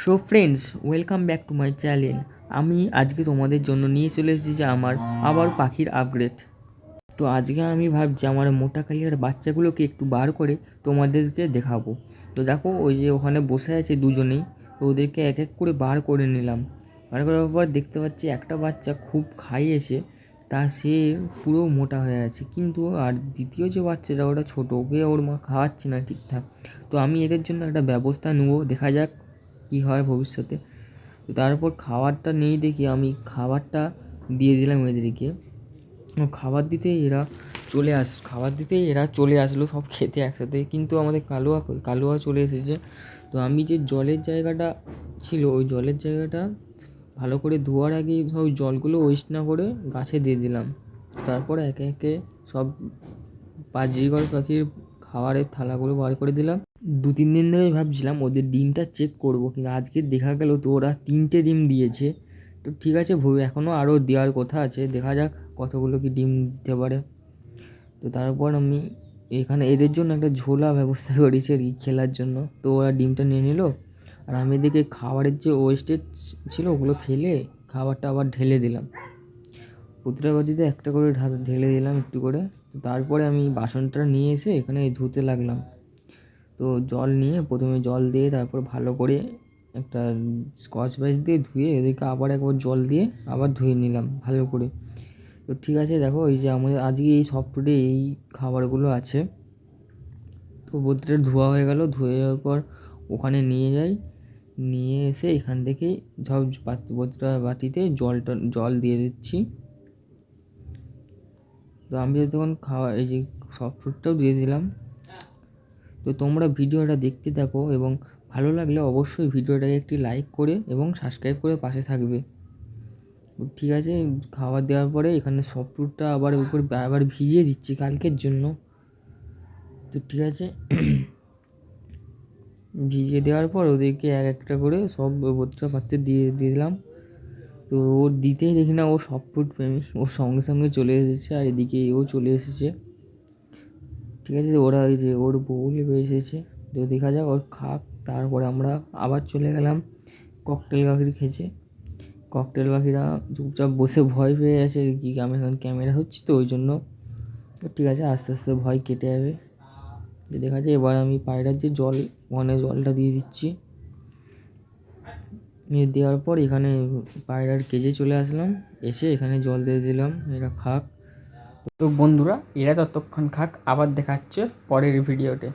So friends, welcome back to my channel. আমি আজকে তোমাদের জন্য নিয়ে চলে এসেছি যে আমার আবার পাখির আপগ্রেড। তো আজকে আমি ভাবছি আমার মোটা কালিয়ার বাচ্চাগুলোকে একটু বার করে তোমাদেরকে দেখাবো। তো দেখো, ওই যে ওখানে বসে আছে দুজনেই, তো ওদেরকে এক এক করে বার করে নিলাম। বার করার পর দেখতে পাচ্ছি একটা বাচ্চা খুব খাইয়েছে, তা সে পুরো মোটা হয়ে আছে। কিন্তু আর দ্বিতীয় যে বাচ্চাটা, ওটা ছোটো, ওকে ওর মা খাওয়াচ্ছে না ঠিকঠাক। তো আমি এদের জন্য একটা ব্যবস্থা নেবো, দেখা যাক কী হয় ভবিষ্যতে। তো তারপর খাবারটা নেই দেখি আমি খাবারটা দিয়ে দিলাম এদেরকে। খাবার দিতেই এরা চলে আসলো সব খেতে একসাথে। কিন্তু আমাদের কালুয়া চলে এসেছে। তো আমি যে জলের জায়গাটা ছিল, ওই জলের জায়গাটা ভালো করে ধোয়ার আগেই ওই জলগুলো ওয়েস্ট না করে গাছে দিয়ে দিলাম। তারপর একে একে সব বাজিঘর পাখির খাবারের থালাগুলো বার করে দিলাম। 2-3 দিন ধরে ভাবছিলাম ওদের ডিমটা চেক করব, কিন্তু আজকে দেখা গেল তো ওরা 3টে ডিম দিয়েছে। তো ঠিক আছে, এখনও আরও দেওয়ার কথা আছে, দেখা যাক কতগুলো কি ডিম দিতে পারে। তো তারপর আমি এখানে এদের জন্য একটা ঝোলা ব্যবস্থা করেছি আর কি, খেলার জন্য। তো ওরা ডিমটা নিয়ে নিল, আর আমি এদিকে খাবারের যে ওয়েস্টেজ ছিল ওগুলো ফেলে খাবারটা আবার ঢেলে দিলাম। প্রতিটা বাটিতে একটা করে ঢেলে দিলাম একটু করে। তো তারপরে আমি বাসনটা নিয়ে এসে এখানে ধুতে লাগলাম। তো জল নিয়ে প্রথমে জল দিয়ে তারপর ভালো করে একটা স্কচ ব্রাইট দিয়ে ধুয়ে এদিকে আবার একবার জল দিয়ে আবার ধুয়ে নিলাম ভালো করে। তো ঠিক আছে, দেখো এই যে আমাদের আজকে এই সফটওয়্যারে এই খাবারগুলো আছে। তো প্রতিটা ধোয়া হয়ে গেল, ধুয়ে যাওয়ার পর ওখানে নিয়ে যাই, নিয়ে এসে এখান থেকে সব প্রতিটা বাটিতে জল দিয়ে দিচ্ছি। তো আমি তখন এই যে সফটওয়্যারটাও দিয়ে দিলাম। তো তোমরা ভিডিওটা দেখতে থাকো এবং ভালো লাগলে অবশ্যই ভিডিওটাকে একটি লাইক করে এবং সাবস্ক্রাইব করে পাশে থাকবে। ঠিক আছে, খাবার দেওয়ার পরে এখানে সফটওয়্যারটা আবার ভিজিয়ে দিচ্ছি কালকের জন্য। তো ঠিক আছে, ভিজিয়ে দেওয়ার পর ওদেরকে এক একটা করে সব প্রতিটা পাত্রে দিয়ে দিলাম। তো ওর দিতেই দেখি না ও সফটওয়্যার প্রেমী, ওর সঙ্গে সঙ্গে চলে এসেছে, আর এদিকে ও চলে এসেছে। ঠিক আছে, ওরা এই যে ওর বউ লেগে এসেছে। তো দেখা যাক ওর খাক। তারপরে আমরা আবার চলে গেলাম ককটেল পাখির খেতে। ককটেল পাখিরা চুপচাপ বসে ভয় পেয়ে আছে কি, আমি এখন ক্যামেরা হচ্ছে তো ওই জন্য। তো ঠিক আছে, আস্তে আস্তে ভয় কেটে যাবে। যে দেখা যায় এবার আমি পায়রার যে জলটা দিয়ে দিচ্ছি। দেওয়ার পর এখানে পায়রার কেজে চলে আসলাম, এসে এখানে জল দিয়ে দিলাম, এরা খাক। তো বন্ধুরা, এরা ততক্ষণ খাক, আবার দেখাচ্ছে পরের ভিডিওতে।